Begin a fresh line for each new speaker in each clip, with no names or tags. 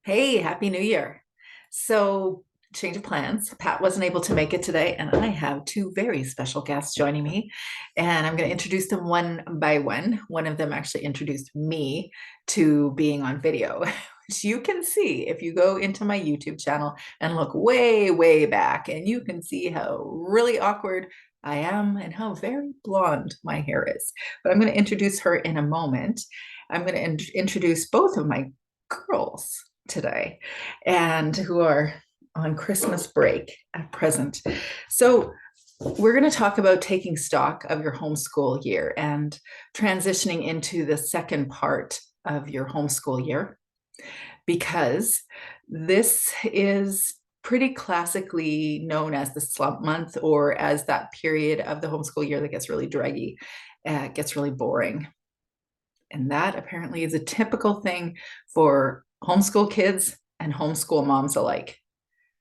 Hey, Happy New Year. So, change of plans. Pat wasn't able to make it today, and I have two very special guests joining me. And I'm going to introduce them one by one. One of them actually introduced me to being on video, which you can see if you go into my YouTube channel and look way, way back, and you can see how really awkward I am and how very blonde my hair is. But I'm going to introduce her in a moment. I'm going to introduce both of my girls today and who are on Christmas break at present. So, we're going to talk about taking stock of your homeschool year and transitioning into the second part of your homeschool year because this is pretty classically known as the slump month or as that period of the homeschool year that gets really draggy, gets really boring. And that apparently is a typical thing for homeschool kids and homeschool moms alike.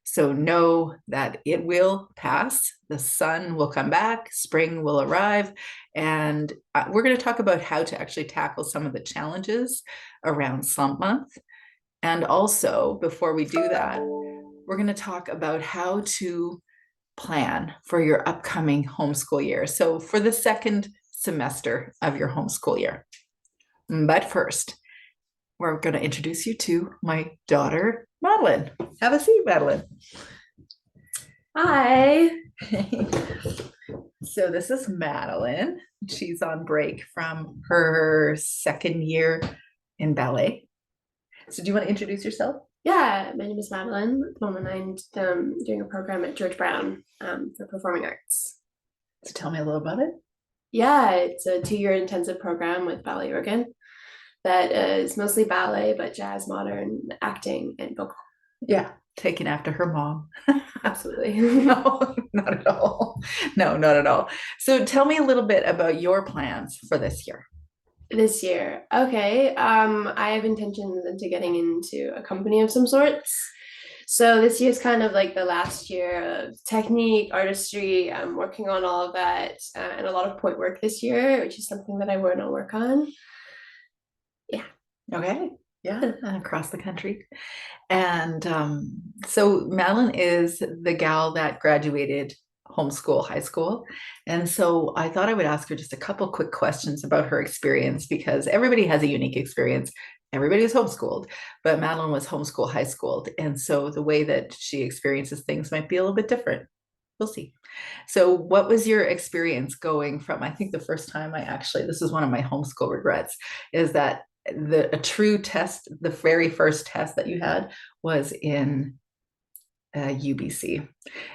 So know that it will pass. The sun will come back, spring will arrive, and we're going to talk about how to actually tackle some of the challenges around slump month. And also, before we do that, we're going to talk about how to plan for your upcoming homeschool year. So, for the second semester of your homeschool year. But first, we're going to introduce you to my daughter, Madelyn. Have a seat, Madelyn.
Hi.
So this is Madelyn. She's on break from her second year in ballet. So do you want to introduce yourself?
Yeah, my name is Madelyn. At the moment, I'm doing a program at George Brown for performing arts.
So tell me a little about it.
Yeah, it's a 2-year intensive program with Ballet Oregon that is mostly ballet, but jazz, modern, acting, and vocal.
Yeah, taken after her mom.
Absolutely.
No, not at all. No, not at all. So tell me a little bit about your plans for this year.
This year, okay. I have intentions into getting into a company of some sorts. So this year is kind of like the last year of technique, artistry. I'm working on all of that and a lot of point work this year, which is something that I want to work on. Yeah.
Okay. Yeah, across the country. And so Madeline is the gal that graduated homeschool high school. And so I thought I would ask her just a couple quick questions about her experience because everybody has a unique experience. Everybody was homeschooled, but Madeline was homeschool high schooled. And so the way that she experiences things might be a little bit different. We'll see. So, what was your experience going from? I think the first time this is one of my homeschool regrets, is that a true test, the very first test that you had was in UBC,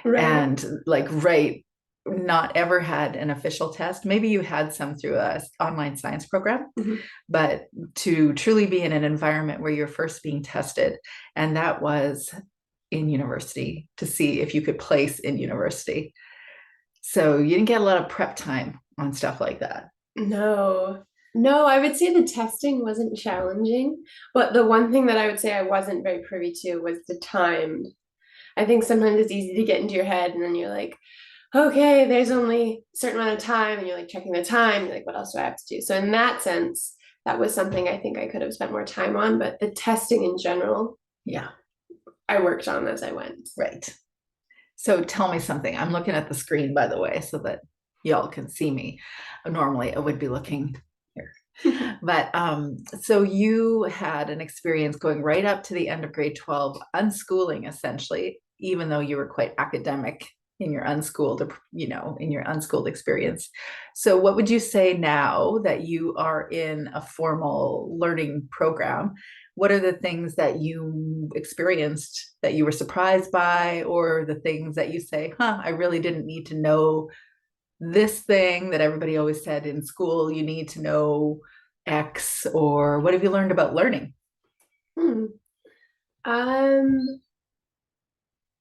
Right.
and like right, not ever had an official test. Maybe you had some through a online science program,
Mhm.
but to truly be in an environment where you're first being tested, and that was in university to see if you could place in university. So you didn't get a lot of prep time on stuff like that.
No, no, I would say the testing wasn't challenging, but the one thing that I would say I wasn't very privy to was the time. I think sometimes it's easy to get into your head and then you're like, okay, there's only a certain amount of time, and you're like checking the time, you're like, what else do I have to do? So in that sense, that was something I think I could have spent more time on, but the testing in general,
Yeah,
I worked on as I went.
right. So tell me something. I'm looking at the screen, by the way, so that y'all can see me. Normally, I would be looking here. But so you had an experience going right up to the end of grade 12, unschooling essentially, even though you were quite academic in your unschooled, in your unschooled experience. So what would you say now that you are in a formal learning program? What are the things that you experienced that you were surprised by, or the things that you say, I really didn't need to know this thing that everybody always said in school, you need to know X, or what have you learned about learning?
Hmm. Um,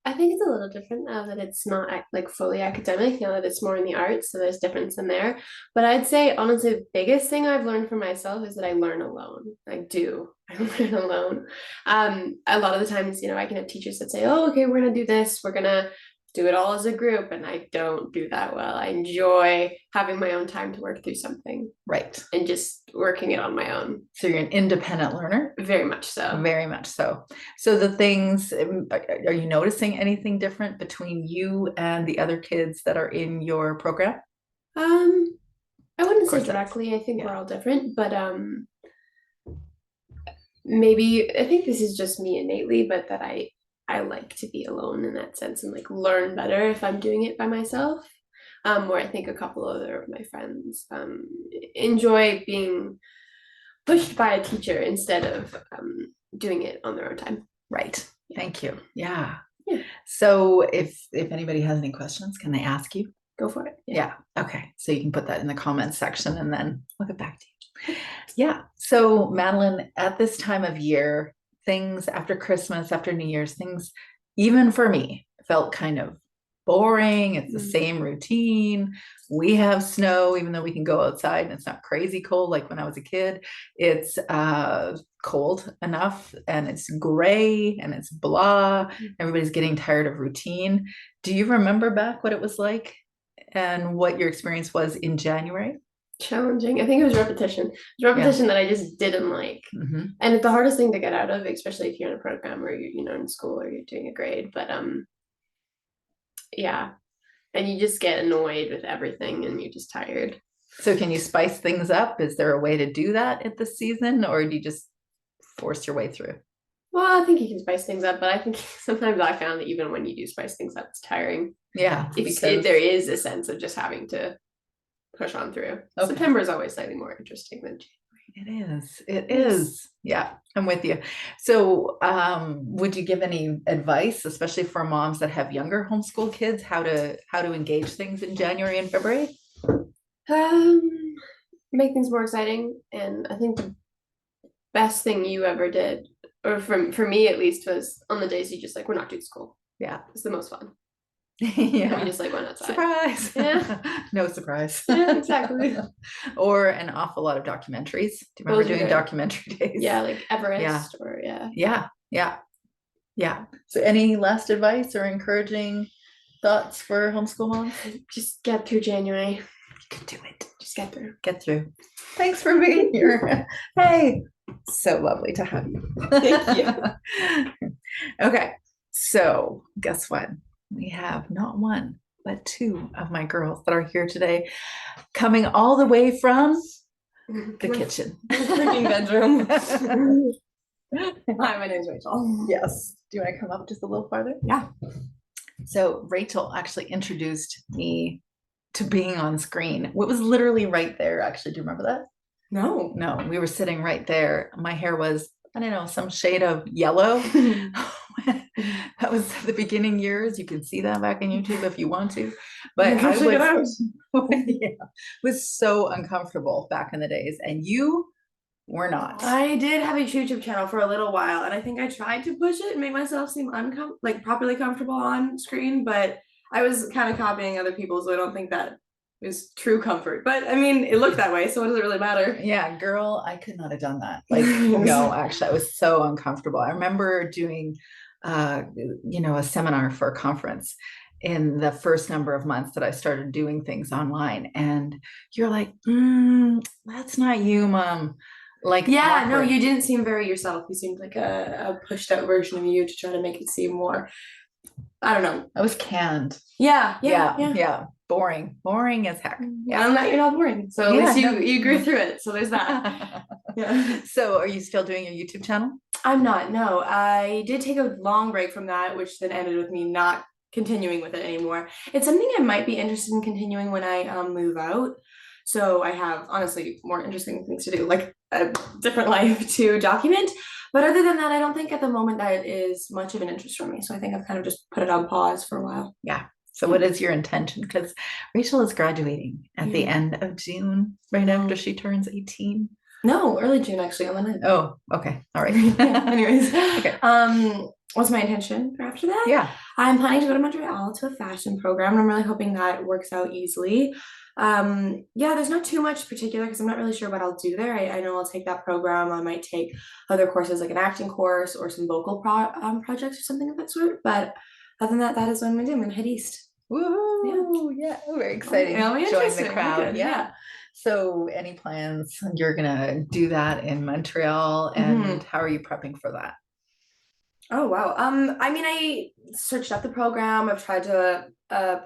I think it's a little different now that it's not like fully academic, now that it's more in the arts, so there's difference in there. But I'd say honestly, the biggest thing I've learned for myself is that I learn alone. I do. I learn alone. A lot of the times, I can have teachers that say, "Oh, okay, we're gonna do this. We're gonna do it all as a group, and I don't do that well. I enjoy having my own time to work through something
Right.
and just working it on my own.
So you're an independent learner?
Very much so.
Very much so. So the things, are you noticing anything different between you and the other kids that are in your program?
I wouldn't say
course
directly. I think
yeah.
we're all different, but maybe I think this is just me innately, but that I like to be alone in that sense and like learn better if I'm doing it by myself. Where I think a couple other of my friends enjoy being pushed by a teacher instead of doing it on their own time.
Right.
Yeah.
Thank you. Yeah.
Yeah.
So if anybody has any questions, can they ask you?
Go for it.
Yeah. Okay. So you can put that in the comments section and then I'll get back to you. Yeah. So Madelyn, at this time of year, things after Christmas, after New Year's, things, even for me, felt kind of boring. It's the same routine. We have snow, even though we can go outside and it's not crazy cold like when I was a kid. It's cold enough and it's gray and it's blah. Everybody's getting tired of routine. Do you remember back what it was like and what your experience was in January?
Challenging. I think it was repetition. It's repetition that I just didn't like. And it's the hardest thing to get out of, especially if you're in a program or you're, in school or you're doing a grade. But yeah. And you just get annoyed with everything and you're just tired.
So can you spice things up? Is there a way to do that at this season, or do you just force your way through?
Well, I think you can spice things up, but I think sometimes I found that even when you do spice things up, it's tiring.
Yeah.
Because there is a sense of just having to push on through. Okay. September is always slightly more interesting than January.
It is. It is. Yeah, I'm with you. So would you give any advice, especially for moms that have younger homeschool kids, how to engage things in January and February?
Make things more exciting. And I think the best thing you ever did, or for me at least, was on the days you just like, we're not doing school.
Yeah.
It's the most fun.
Yeah.
We just like went outside.
Surprise.
Yeah.
No surprise.
Yeah, exactly.
Or an awful lot of documentaries. Do you remember doing documentary days?
Yeah, like Everest or yeah.
Yeah. Yeah. Yeah. So any last advice or encouraging thoughts for homeschool moms?
Just get through January.
You can do it.
Just get through.
Get through. Thanks for being here. Hey, so lovely to have you.
Thank you.
Okay. So guess what? We have not one, but two of my girls that are here today, coming all the way from the kitchen.
Cooking bedroom. Hi, my name is Rachel.
Yes. Do you want to come up just a little farther?
Yeah.
So Rachel actually introduced me to being on screen. What was literally right there, actually. Do you remember that?
No.
No, we were sitting right there. My hair was, I don't know, some shade of yellow. That was the beginning years. You can see that back in YouTube if you want to. But I was so uncomfortable back in the days, and you were not.
I did have a YouTube channel for a little while, and I think I tried to push it and make myself seem properly comfortable on screen, but I was kind of copying other people, so I don't think that is true comfort. But I mean, it looked that way, so what does it really matter?
Yeah, girl, I could not have done that. Like, no, actually, I was so uncomfortable. I remember doing a seminar for a conference in the first number of months that I started doing things online, and you're like, that's not you, Mom. Like,
yeah,
awkward.
No, you didn't seem very yourself. You seemed like a pushed out version of you to try to make it seem more, I don't know.
I was canned.
Yeah.
Boring as heck.
Yeah, you're not boring. So at least you grew through it. So there's that.
Yeah. So are you still doing your YouTube channel?
I'm not, no. I did take a long break from that, which then ended with me not continuing with it anymore. It's something I might be interested in continuing when I move out. So I have honestly more interesting things to do, like a different life to document. But other than that, I don't think at the moment that is much of an interest for me. So I think I've kind of just put it on pause for a while.
Yeah. So what is your intention? Because Rachel is graduating at the end of June, right after she turns 18.
No, early June actually on the 9th.
Oh, okay. All right.
Anyways.
Okay.
What's my intention for after that?
Yeah.
I'm planning to go to Montreal to a fashion program, and I'm really hoping that works out easily. There's not too much particular because I'm not really sure what I'll do there. I know I'll take that program. I might take other courses like an acting course or some vocal projects or something of that sort. But other than that, that is what I'm gonna do. I'm gonna head east.
Woohoo! Yeah, very exciting.
It'll be
Join the
interesting.
crowd.
Good,
Yeah.
yeah.
So, any plans? You're gonna do that in Montreal, and how are you prepping for that?
Oh wow. I mean, I searched up the program. I've tried to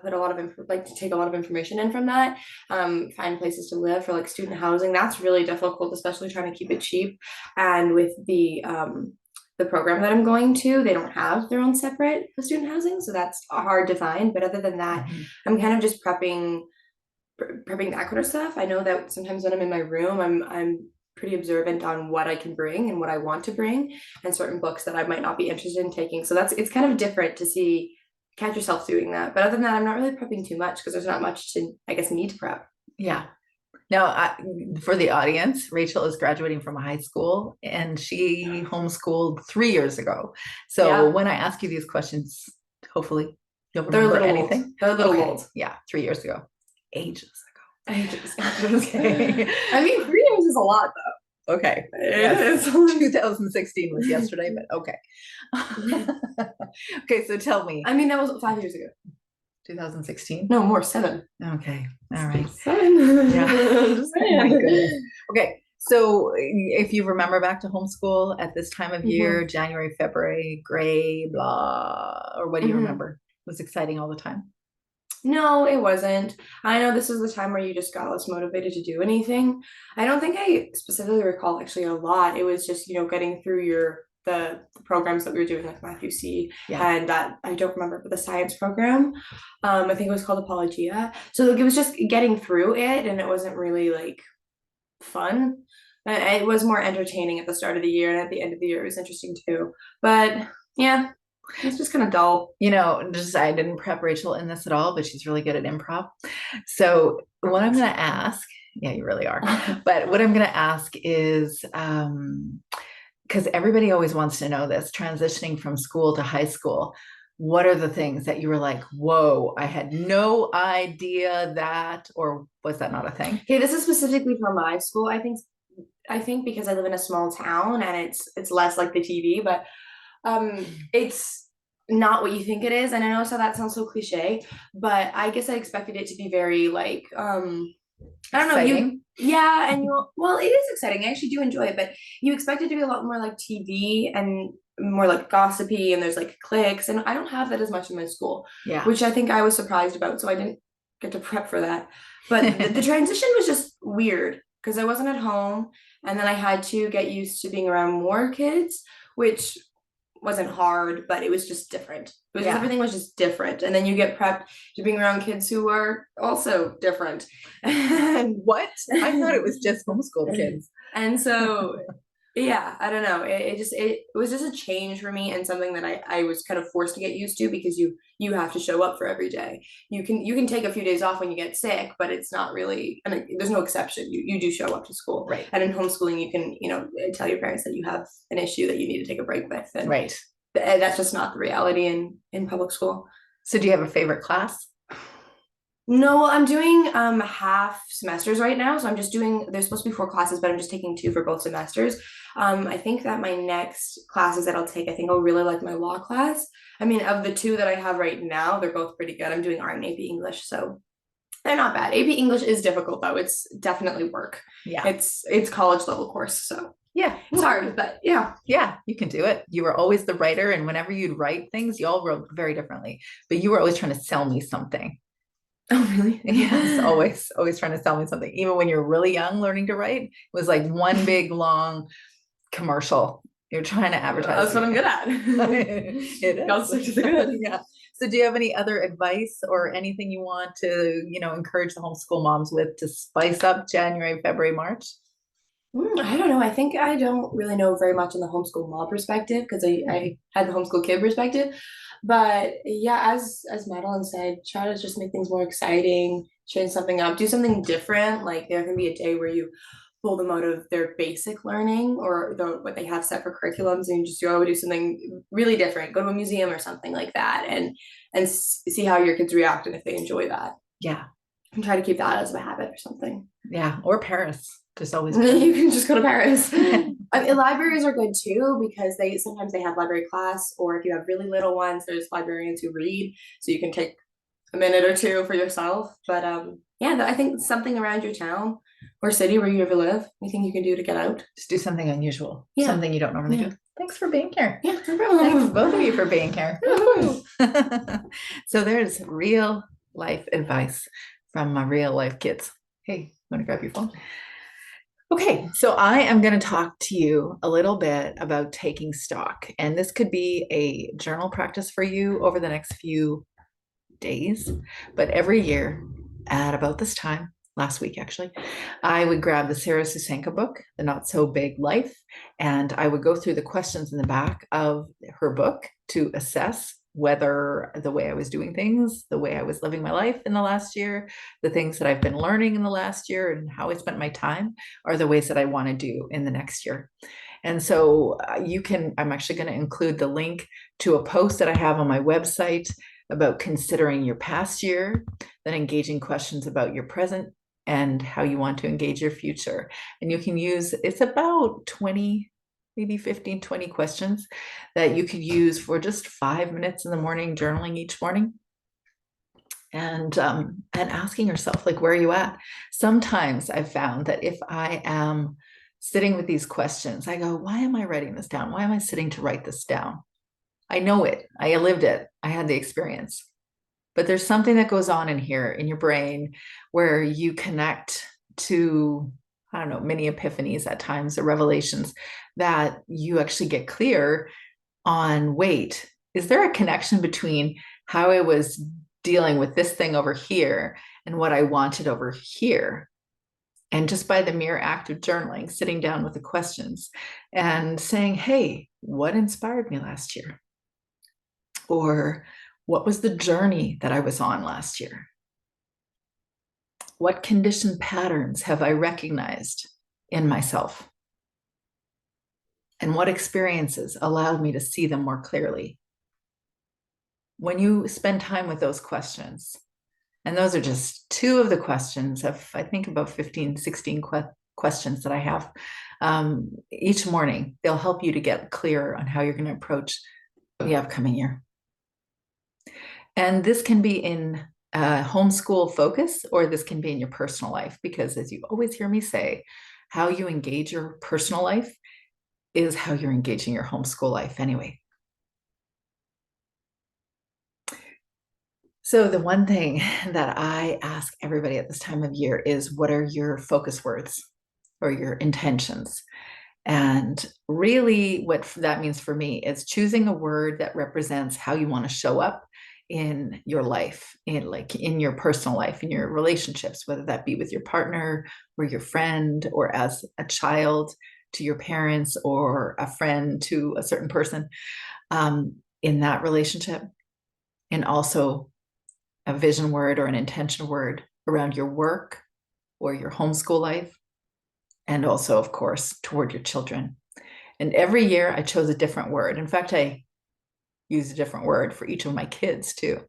put a lot of like to take a lot of information in from that. Find places to live for like student housing. That's really difficult, especially trying to keep it cheap. And with the program that I'm going to, they don't have their own separate student housing, so that's hard to find. But other than that, I'm kind of just prepping that kind of stuff. I know that sometimes when I'm in my room, I'm pretty observant on what I can bring and what I want to bring, and certain books that I might not be interested in taking. So it's kind of different to see catch yourself doing that. But other than that, I'm not really prepping too much because there's not much to, I guess, need to prep.
Yeah. Now, for the audience, Rachel is graduating from high school and she homeschooled 3 years ago. So
Yeah.
when I ask you these questions, hopefully you'll
They're a
remember
little
anything.
old. They're a little
Okay.
old.
Yeah, 3 years ago. Ages ago.
Ages.
Okay.
I mean, 3 years is a lot though.
Okay.
It is.
2016 was yesterday, but okay. Okay, so tell me.
I mean, that was 5 years ago.
2016?
No, more, 7.
Okay. All right.
7.
Yeah.
Just
Oh my
saying.
goodness. Okay. So if you remember back to homeschool at this time of year, January, February, gray, blah, or what do you remember? It was exciting all the time.
No, it wasn't. I know this is the time where you just got less motivated to do anything. I don't think I specifically recall actually a lot. It was just, getting through the programs that we were doing, like Matthew C.
Yeah.
And that I don't remember, but the science program. I think it was called Apologia. So like, it was just getting through it, and it wasn't really like fun. It was more entertaining at the start of the year, and at the end of the year it was interesting too. But yeah, it's just kind of dull.
I didn't prep Rachel in this at all, but she's really good at improv. So what I'm going to ask, yeah, you really are. But what I'm going to ask is, because everybody always wants to know this, transitioning from school to high school, what are the things that you were like, whoa, I had no idea that, or was that not a thing?
Okay, this is specifically for my school. I think because I live in a small town and it's less like the TV, but it's not what you think it is. And I know so that sounds so cliche, but I guess I expected it to be very like I don't know. Yeah, and well, it is exciting. I actually do enjoy it, but you expect it to be a lot more like TV and more like gossipy, and there's like cliques, and I don't have that as much in my school.
Yeah.
Which I think I was surprised about, so I didn't get to prep for that. But the transition was just weird because I wasn't at home, and then I had to get used to being around more kids, which wasn't hard, but it was just different. It was just, everything was just different. And then you get prepped to being around kids who are also different.
What? I thought it was just homeschooled kids.
And so, yeah, I don't know. It was just a change for me, and something that I was kind of forced to get used to, because you have to show up for every day. You can take a few days off when you get sick, but it's not really, and there's no exception. You do show up to school.
Right.
And in homeschooling, you can, tell your parents that you have an issue that you need to take a break with. And
right.
That's just not the reality in public school.
So do you have a favorite class?
No, I'm doing half semesters right now. So I'm just doing, there's supposed to be 4 classes, but I'm just taking 2 for both semesters. I think that my next classes that I'll take, I think I'll really like my law class. I mean, of the 2 that I have right now, they're both pretty good. I'm doing art and AP English, so they're not bad. AP English is difficult though. It's definitely work.
Yeah.
It's college level course, so
yeah,
it's hard, but yeah.
Yeah, you can do it. You were always the writer, and whenever you'd write things, you all wrote very differently, but you were always trying to sell me something.
Oh, really?
Yes, always trying to sell me something. Even when you're really young, learning to write, it was like one big long commercial. You're trying to advertise.
That's what I'm good at.
It is.
Good.
Yeah. So do you have any other advice or anything you want to, encourage the homeschool moms with to spice up January, February, March?
I don't know. I think I don't really know very much on the homeschool mom perspective, because I had the homeschool kid perspective. But yeah, as Madelyn said, try to just make things more exciting, change something up, do something different. Like there can be a day where you pull them out of their basic learning or what they have set for curriculums, and you go do something really different. Go to a museum or something like that, and see how your kids react and if they enjoy that.
Yeah.
And try to keep that as a habit or something.
Yeah, or Paris. Just always.
You can just go to Paris.
Libraries are good too because sometimes they have library class, or if you have really little ones, there's librarians who read, so you can take a minute or two for yourself. But yeah, I think something around your town or city where you ever live, anything you can do to get out.
Just do something unusual,
Yeah.
something you don't normally
Yeah.
do. Thanks for being here.
Yeah, no problem.
Thanks both of you for being here.
Of course.
So there's real life advice from my real life kids. Hey, want to grab your phone? Okay, so I am going to talk to you a little bit about taking stock, and this could be a journal practice for you over the next few days, but every year at about this time, last week actually, I would grab the Sarah Susanka book, The Not So Big Life, and I would go through the questions in the back of her book to assess whether the way I was doing things, the way I was living my life in the last year, the things that I've been learning in the last year and how I spent my time are the ways that I want to do in the next year. And so I'm actually going to include the link to a post that I have on my website about considering your past year, then engaging questions about your present and how you want to engage your future. And you can use, it's about 20, maybe 15, 20 questions that you could use for just 5 minutes in the morning, journaling each morning. And asking yourself, like, where are you at? Sometimes I've found that if I am sitting with these questions, I go, why am I writing this down? Why am I sitting to write this down? I know it. I lived it. I had the experience. But there's something that goes on in here in your brain where you connect to, I don't know, many epiphanies at times or revelations that you actually get clear on, wait, is there a connection between how I was dealing with this thing over here and what I wanted over here? And just by the mere act of journaling, sitting down with the questions and saying, hey, what inspired me last year? Or what was the journey that I was on last year? What conditioned patterns have I recognized in myself? And what experiences allowed me to see them more clearly? When you spend time with those questions, and those are just two of the questions of, I think, about 15, 16 questions that I have each morning, they'll help you to get clearer on how you're going to approach the upcoming year. And this can be in homeschool focus, or this can be in your personal life, because as you always hear me say, how you engage your personal life is how you're engaging your homeschool life anyway. So the one thing that I ask everybody at this time of year is, what are your focus words or your intentions? And really what that means for me is choosing a word that represents how you want to show up in your life, in your personal life, in your relationships, whether that be with your partner or your friend, or as a child to your parents, or a friend to a certain person in that relationship. And also a vision word or an intention word around your work or your homeschool life. And also, of course, toward your children. And every year I chose a different word. In fact, I used a different word for each of my kids too.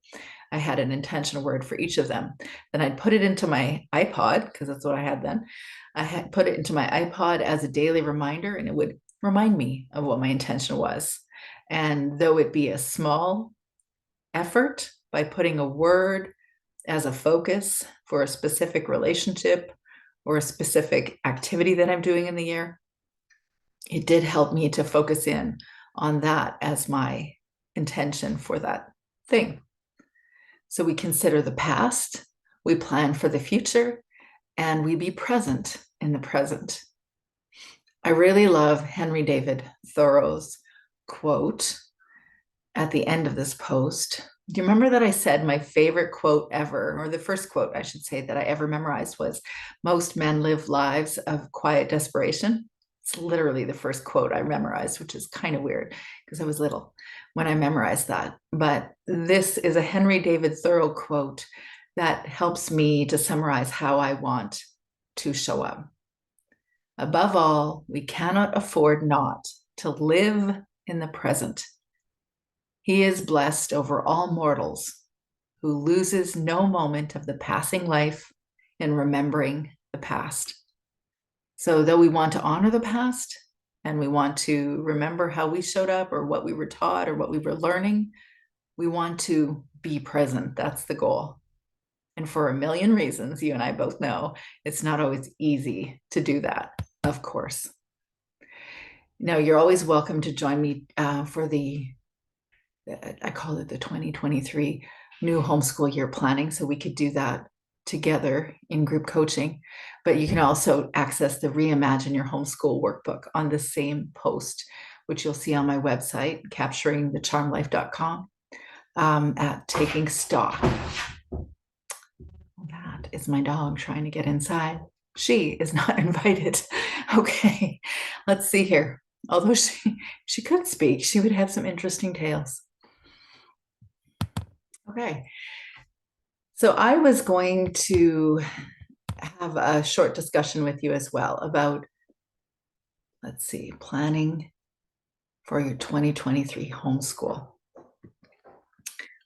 I had an intentional word for each of them. Then I'd put it into my iPod, because that's what I had then. I had put it into my iPod as a daily reminder, and it would remind me of what my intention was. And though it be a small effort, by putting a word as a focus for a specific relationship or a specific activity that I'm doing in the year, it did help me to focus in on that as my intention for that thing. So we consider the past, we plan for the future, and we be present in the present. I really love Henry David Thoreau's quote at the end of this post. Do you remember that I said my favorite quote ever, or the first quote I should say that I ever memorized, was, most men live lives of quiet desperation? It's literally the first quote I memorized, which is kind of weird because I was little when I memorized that. But this is a Henry David Thoreau quote that helps me to summarize how I want to show up. Above all, we cannot afford not to live in the present. He is blessed over all mortals who loses no moment of the passing life in remembering the past. So though we want to honor the past and we want to remember how we showed up or what we were taught or what we were learning, we want to be present. That's the goal. And for a million reasons, you and I both know, it's not always easy to do that, of course. Now, you're always welcome to join me for I call it the 2023 new homeschool year planning. So we could do that together in group coaching. But you can also access the Reimagine Your Homeschool workbook on the same post, which you'll see on my website, capturingthecharmlife.com, at Taking Stock. That is my dog trying to get inside. She is not invited. Okay, let's see here. Although she could speak, she would have some interesting tales. Okay, so I was going to have a short discussion with you as well about, let's see, planning for your 2023 homeschool.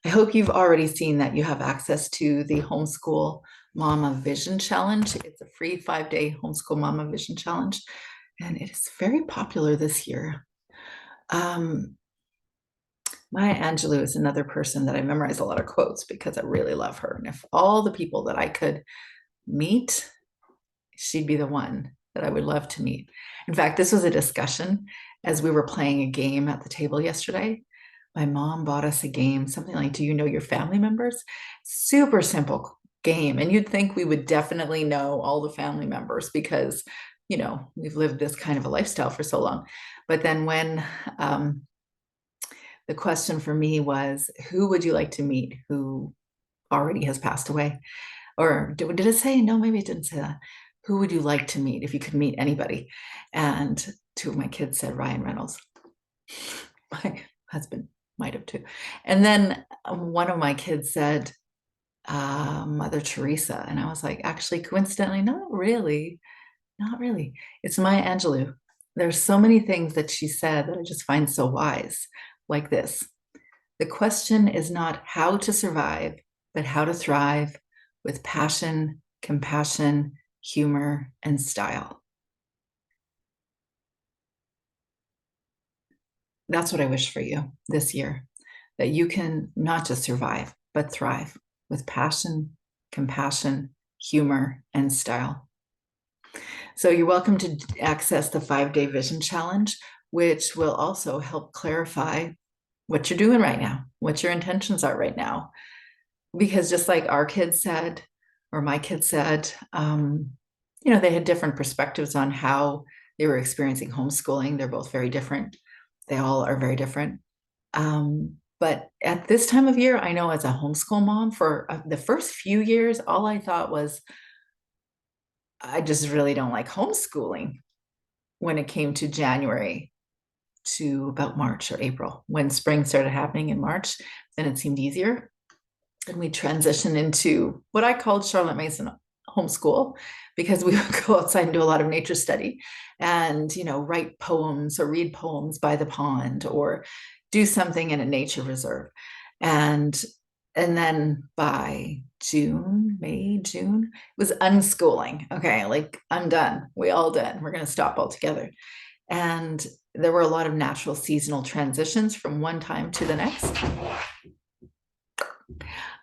I hope you've already seen that you have access to the Homeschool Mama Vision Challenge. It's a free 5-day Homeschool Mama Vision Challenge, and it is very popular this year. Maya Angelou is another person that I memorize a lot of quotes because I really love her. And if all the people that I could meet, she'd be the one that I would love to meet. In fact, this was a discussion as we were playing a game at the table yesterday. My mom bought us a game, something like, do you know your family members? Super simple game. And you'd think we would definitely know all the family members because, you know, we've lived this kind of a lifestyle for so long. But then when the question for me was, who would you like to meet who already has passed away? Or did it say, no, maybe it didn't say that. Who would you like to meet if you could meet anybody? And 2 of my kids said Ryan Reynolds. My husband might have too. And then one of my kids said Mother Teresa. And I was like, actually, coincidentally, not really. Not really. It's Maya Angelou. There's so many things that she said that I just find so wise, like this. The question is not how to survive, but how to thrive with passion, compassion, humor, and style. That's what I wish for you this year, that you can not just survive, but thrive with passion, compassion, humor, and style. So you're welcome to access the 5-day vision challenge, which will also help clarify what you're doing right now, what your intentions are right now. Because just like our kids said, or my kids said, you know, they had different perspectives on how they were experiencing homeschooling. They're both very different. They all are very different. But at this time of year, I know as a homeschool mom, for the first few years, all I thought was, I just really don't like homeschooling when it came to January to about March or April. When spring started happening in March, then it seemed easier. And we transitioned into what I called Charlotte Mason homeschool, because we would go outside and do a lot of nature study and, you know, write poems or read poems by the pond or do something in a nature reserve. And then by May, June, it was unschooling. Okay, like I'm done. We all done. We're going to stop altogether. And there were a lot of natural seasonal transitions from one time to the next.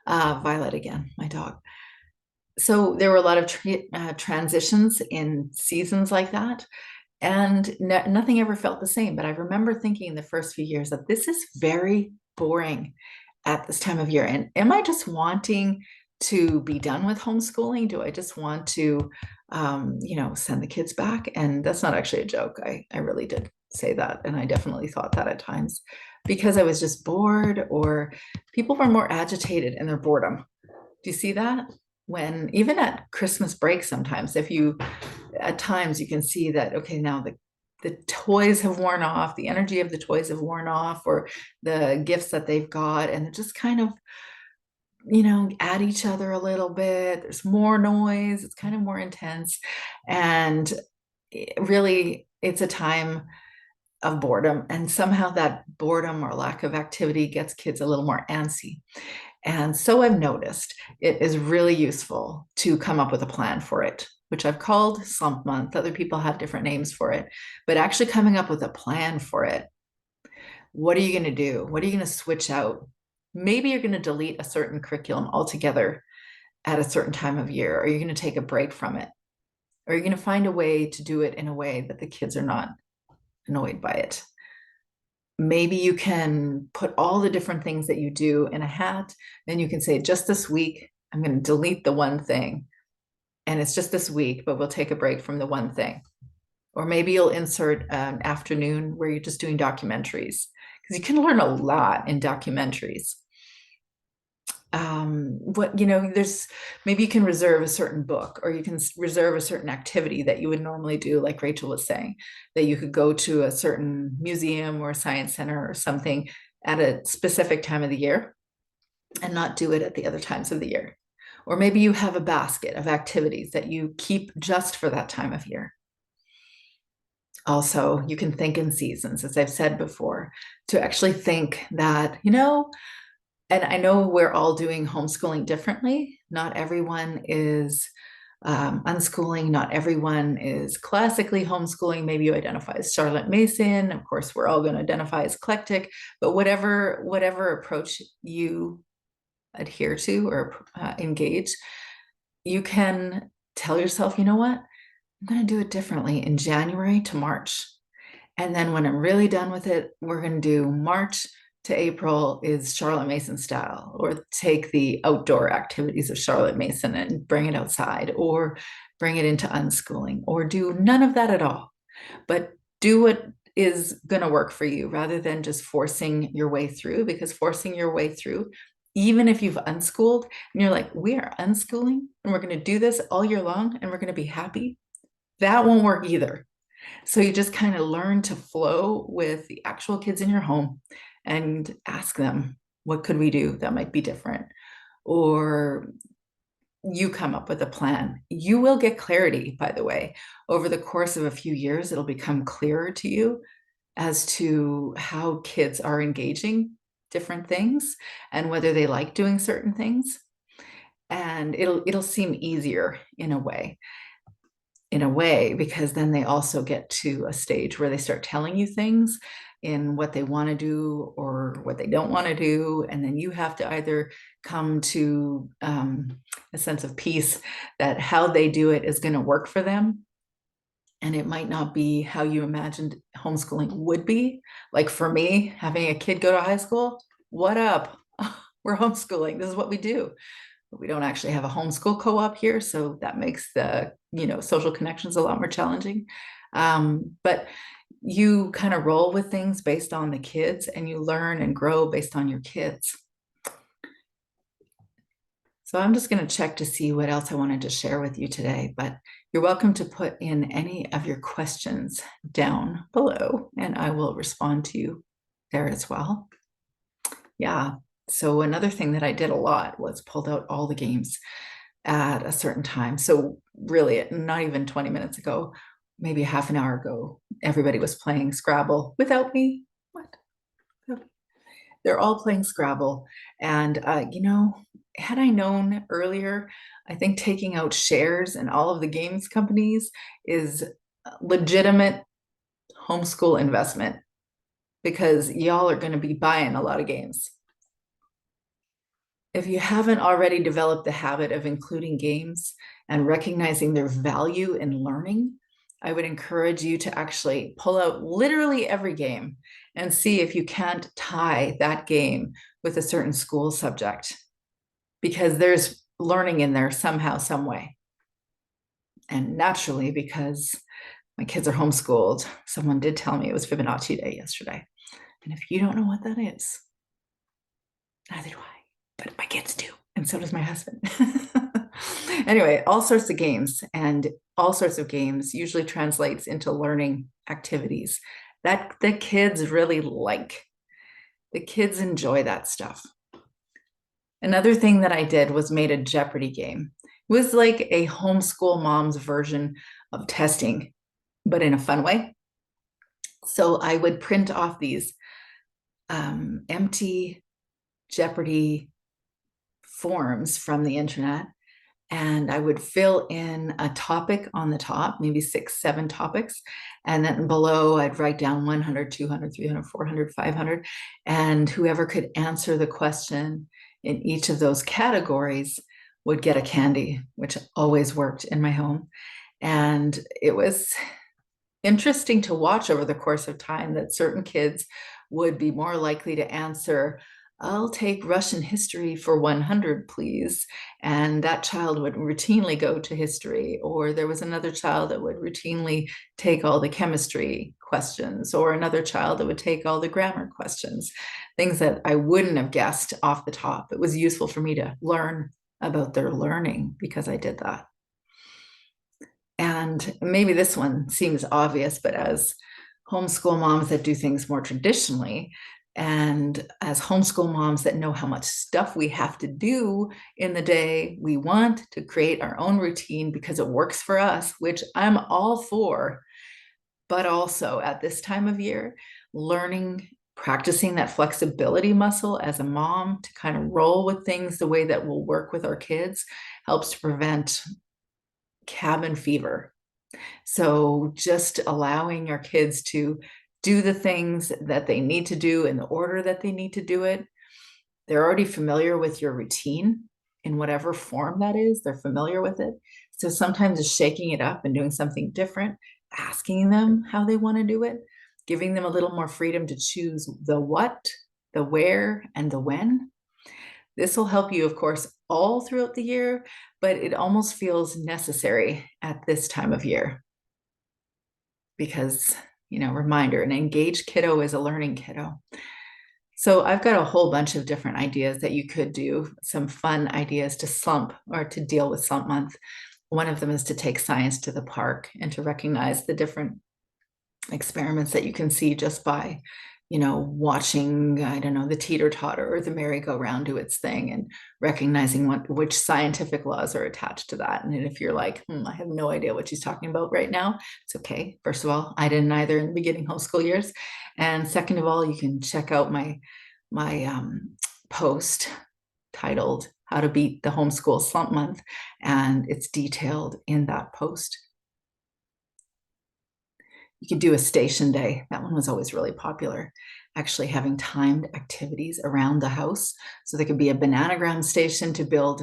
Violet again, my dog. So there were a lot of transitions in seasons like that. And nothing ever felt the same. But I remember thinking in the first few years that this is very boring at this time of year. And am I just wanting to be done with homeschooling? Do I just want to, you know, send the kids back? And that's not actually a joke. I really did say that. And I definitely thought that at times because I was just bored, or people were more agitated in their boredom. Do you see that? When even at Christmas break, sometimes at times you can see that, okay, now the toys have worn off, the energy of the toys have worn off, or the gifts that they've got, and they're just kind of, you know, at each other a little bit. There's more noise, it's kind of more intense. And really, it's a time of boredom. And somehow that boredom or lack of activity gets kids a little more antsy. And so I've noticed it is really useful to come up with a plan for it which I've called Slump Month. Other people have different names for it, but actually coming up with a plan for it. What are you going to do? What are you going to switch out? Maybe you're going to delete a certain curriculum altogether at a certain time of year. Are you going to take a break from it? Or are you going to find a way to do it in a way that the kids are not annoyed by it? Maybe you can put all the different things that you do in a hat. Then you can say, just this week, I'm going to delete the one thing. And it's just this week, but we'll take a break from the one thing. Or maybe you'll insert an afternoon where you're just doing documentaries, because you can learn a lot in documentaries. There's maybe you can reserve a certain book, or you can reserve a certain activity that you would normally do, like Rachel was saying, that you could go to a certain museum or science center or something at a specific time of the year and not do it at the other times of the year. Or maybe you have a basket of activities that you keep just for that time of year. Also, you can think in seasons, as I've said before, to actually think that, and I know we're all doing homeschooling differently. Not everyone is unschooling. Not everyone is classically homeschooling. Maybe you identify as Charlotte Mason. Of course, we're all going to identify as eclectic, but whatever approach you adhere to or engage, you can tell yourself, you know what? I'm going to do it differently in January to March. And then when I'm really done with it, we're going to do March to April is Charlotte Mason style, or take the outdoor activities of Charlotte Mason and bring it outside, or bring it into unschooling, or do none of that at all. But do what is going to work for you rather than just forcing your way through, because forcing your way through, even if you've unschooled and you're like, we are unschooling and we're going to do this all year long and we're going to be happy, that won't work either. So you just kind of learn to flow with the actual kids in your home and ask them, what could we do that might be different? Or you come up with a plan. You will get clarity, by the way. Over the course of a few years, it'll become clearer to you as to how kids are engaging different things and whether they like doing certain things. And it'll seem easier in a way, because then they also get to a stage where they start telling you things in what they want to do or what they don't want to do. And then you have to either come to a sense of peace that how they do it is going to work for them. And it might not be how you imagined homeschooling would be. Like for me, having a kid go to high school, what up? We're homeschooling. This is what we do. We don't actually have a homeschool co-op here, so that makes the social connections a lot more challenging. But you kind of roll with things based on the kids, and you learn and grow based on your kids. So I'm just going to check to see what else I wanted to share with you today, but you're welcome to put in any of your questions down below, and I will respond to you there as well. Yeah. So another thing that I did a lot was pulled out all the games at a certain time. So really, not even 20 minutes ago, maybe half an hour ago, everybody was playing Scrabble without me. What? They're all playing Scrabble. And, had I known earlier, I think taking out shares in all of the games companies is legitimate homeschool investment, because y'all are going to be buying a lot of games. If you haven't already developed the habit of including games and recognizing their value in learning, I would encourage you to actually pull out literally every game and see if you can't tie that game with a certain school subject, because there's learning in there somehow, some way. And naturally, because my kids are homeschooled, someone did tell me it was Fibonacci Day yesterday. And if you don't know what that is, neither do I. But my kids do, and so does my husband. Anyway, all sorts of games, and all sorts of games usually translates into learning activities that the kids really like. The kids enjoy that stuff. Another thing that I did was made a Jeopardy game. It was like a homeschool mom's version of testing, but in a fun way. So I would print off these empty Jeopardy forms from the internet, and I would fill in a topic on the top, maybe 6, 7 topics. And then below, I'd write down 100, 200, 300, 400, 500. And whoever could answer the question in each of those categories would get a candy, which always worked in my home. And it was interesting to watch over the course of time that certain kids would be more likely to answer, "I'll take Russian history for 100, please." And that child would routinely go to history. Or there was another child that would routinely take all the chemistry questions, or another child that would take all the grammar questions, things that I wouldn't have guessed off the top. It was useful for me to learn about their learning because I did that. And maybe this one seems obvious, but as homeschool moms that do things more traditionally, and as homeschool moms that know how much stuff we have to do in the day, we want to create our own routine because it works for us, which I'm all for. But also at this time of year, learning, practicing that flexibility muscle as a mom to kind of roll with things the way that will work with our kids helps to prevent cabin fever. So just allowing your kids to do the things that they need to do in the order that they need to do it. They're already familiar with your routine in whatever form that is. They're familiar with it. So sometimes just shaking it up and doing something different, asking them how they want to do it, giving them a little more freedom to choose the what, the where, and the when. This will help you, of course, all throughout the year, but it almost feels necessary at this time of year because, reminder, an engaged kiddo is a learning kiddo. So I've got a whole bunch of different ideas that you could do, some fun ideas to slump or to deal with Slump Month. One of them is to take science to the park and to recognize the different experiments that you can see just by watching, I don't know, the teeter-totter or the merry-go-round do its thing and recognizing which scientific laws are attached to that. And if you're like, I have no idea what she's talking about right now, it's okay. First of all, I didn't either in the beginning homeschool years. And second of all, you can check out my post titled How to Beat the Homeschool Slump Month, and it's detailed in that post. You could do a station day. That one was always really popular. Actually having timed activities around the house. So there could be a bananagram station to build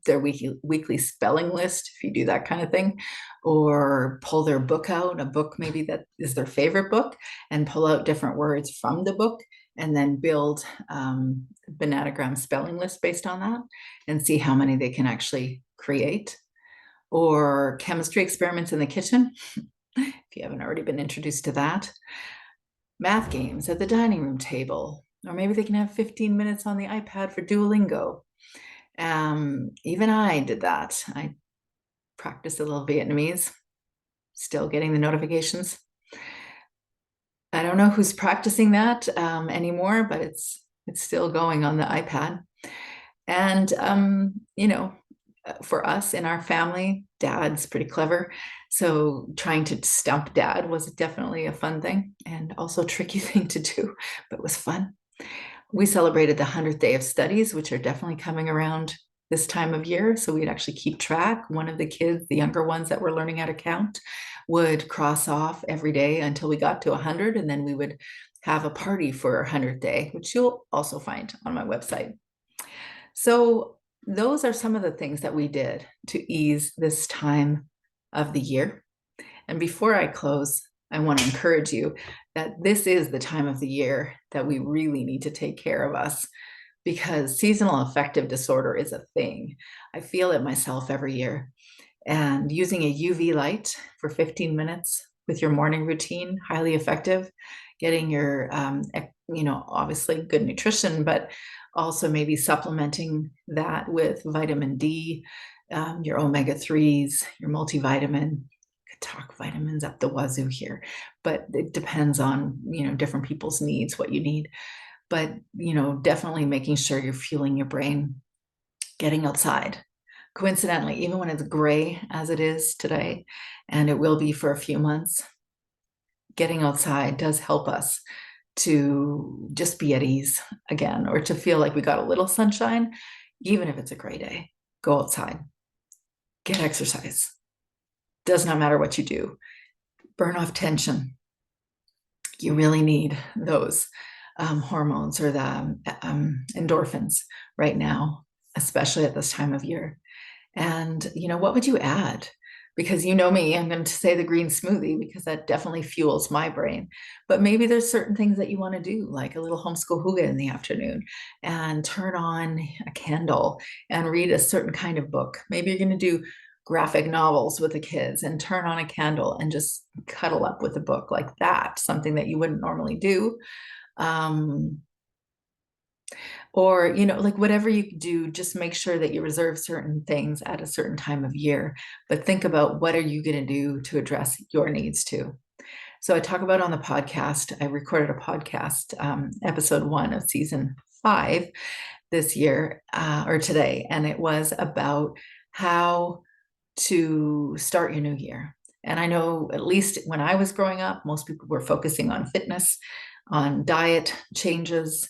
their weekly spelling list, if you do that kind of thing, or pull their book out, a book maybe that is their favorite book, and pull out different words from the book and then build bananagram spelling list based on that and see how many they can actually create. Or chemistry experiments in the kitchen. If you haven't already been introduced to that. Math games at the dining room table, or maybe they can have 15 minutes on the iPad for Duolingo. Even I did that. I practiced a little Vietnamese, still getting the notifications. I don't know who's practicing that anymore, but it's still going on the iPad. And, for us in our family, Dad's pretty clever. So trying to stump Dad was definitely a fun thing and also a tricky thing to do, but it was fun. We celebrated the 100th day of studies, which are definitely coming around this time of year. So we'd actually keep track. One of the kids, the younger ones that were learning how to count, would cross off every day until we got to 100. And then we would have a party for our 100th day, which you'll also find on my website. So those are some of the things that we did to ease this time of the year. And before I close, I want to encourage you that this is the time of the year that we really need to take care of us, because seasonal affective disorder is a thing. I feel it myself every year. And using a UV light for 15 minutes with your morning routine, highly effective. Getting your, obviously good nutrition, but also maybe supplementing that with vitamin D, your omega-3s, your multivitamin. I could talk vitamins up the wazoo here, but it depends on, different people's needs, what you need. But, definitely making sure you're fueling your brain, getting outside. Coincidentally, even when it's gray as it is today, and it will be for a few months, getting outside does help us to just be at ease again, or to feel like we got a little sunshine, even if it's a gray day. Go outside. get exercise. Does not matter what you do. Burn off tension. You really need those hormones or the endorphins right now, especially at this time of year. And, what would you add? Because you know me, I'm going to say the green smoothie because that definitely fuels my brain. But maybe there's certain things that you want to do, like a little homeschool hygge in the afternoon and turn on a candle and read a certain kind of book. Maybe you're going to do graphic novels with the kids and turn on a candle and just cuddle up with a book like that, something that you wouldn't normally do. Or, like whatever you do, just make sure that you reserve certain things at a certain time of year, but think about what are you going to do to address your needs too. So I talk about on the podcast, I recorded a podcast, episode 1 of season 5 this year, or today, and it was about how to start your new year. And I know, at least when I was growing up, most people were focusing on fitness, on diet changes.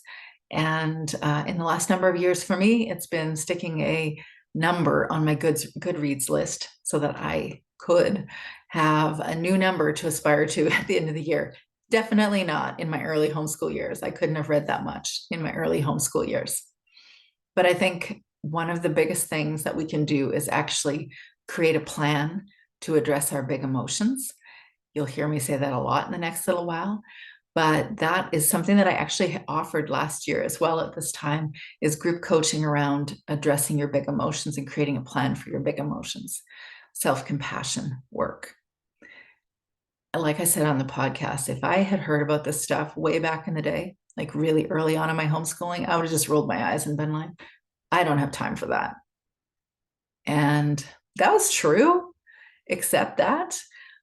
And in the last number of years for me, it's been sticking a number on my Goodreads list so that I could have a new number to aspire to at the end of the year. Definitely not in my early homeschool years. I couldn't have read that much in my early homeschool years. But I think one of the biggest things that we can do is actually create a plan to address our big emotions. You'll hear me say that a lot in the next little while, but that is something that I actually offered last year as well at this time, is group coaching around addressing your big emotions and creating a plan for your big emotions, self-compassion work. Like I said on the podcast, if I had heard about this stuff way back in the day, like really early on in my homeschooling, I would have just rolled my eyes and been like, I don't have time for that. And that was true, except that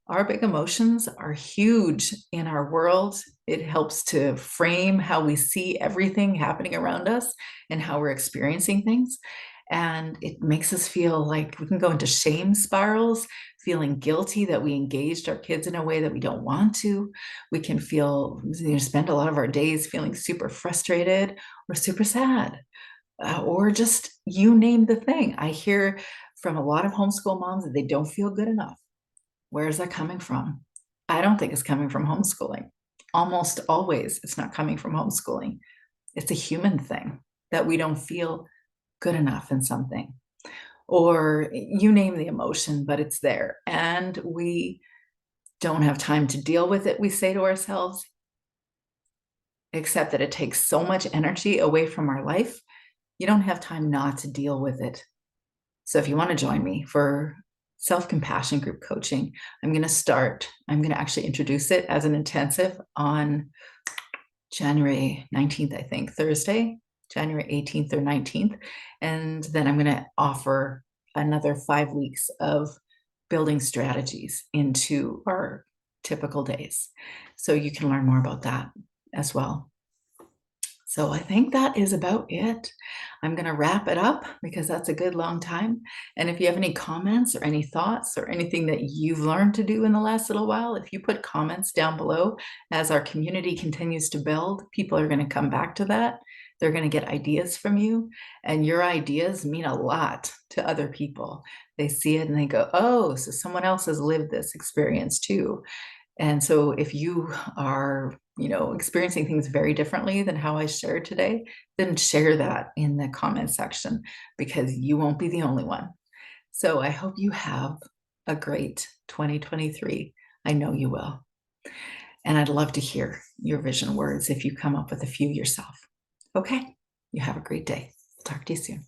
our big emotions are huge in our world. It helps to frame how we see everything happening around us and how we're experiencing things. And it makes us feel like we can go into shame spirals, feeling guilty that we engaged our kids in a way that we don't want to. We can feel, spend a lot of our days feeling super frustrated or super sad, or just you name the thing. I hear from a lot of homeschool moms that they don't feel good enough. Where is that coming from? I don't think it's coming from homeschooling. Almost always, it's not coming from homeschooling. It's a human thing that we don't feel good enough in something, or you name the emotion, but it's there and we don't have time to deal with it, we say to ourselves, except that it takes so much energy away from our life. You don't have time not to deal with it. So if you want to join me for self-compassion group coaching, I'm going to actually introduce it as an intensive on January 19th, I think, Thursday, January 18th or 19th. And then I'm going to offer another 5 weeks of building strategies into our typical days. So you can learn more about that as well. So I think that is about it. I'm going to wrap it up because that's a good long time. And if you have any comments or any thoughts or anything that you've learned to do in the last little while, if you put comments down below, as our community continues to build, people are going to come back to that. They're going to get ideas from you, and your ideas mean a lot to other people. They see it and they go, oh, so someone else has lived this experience too. And so if you are, experiencing things very differently than how I shared today, then share that in the comment section because you won't be the only one. So I hope you have a great 2023. I know you will. And I'd love to hear your vision words if you come up with a few yourself. Okay, you have a great day. Talk to you soon.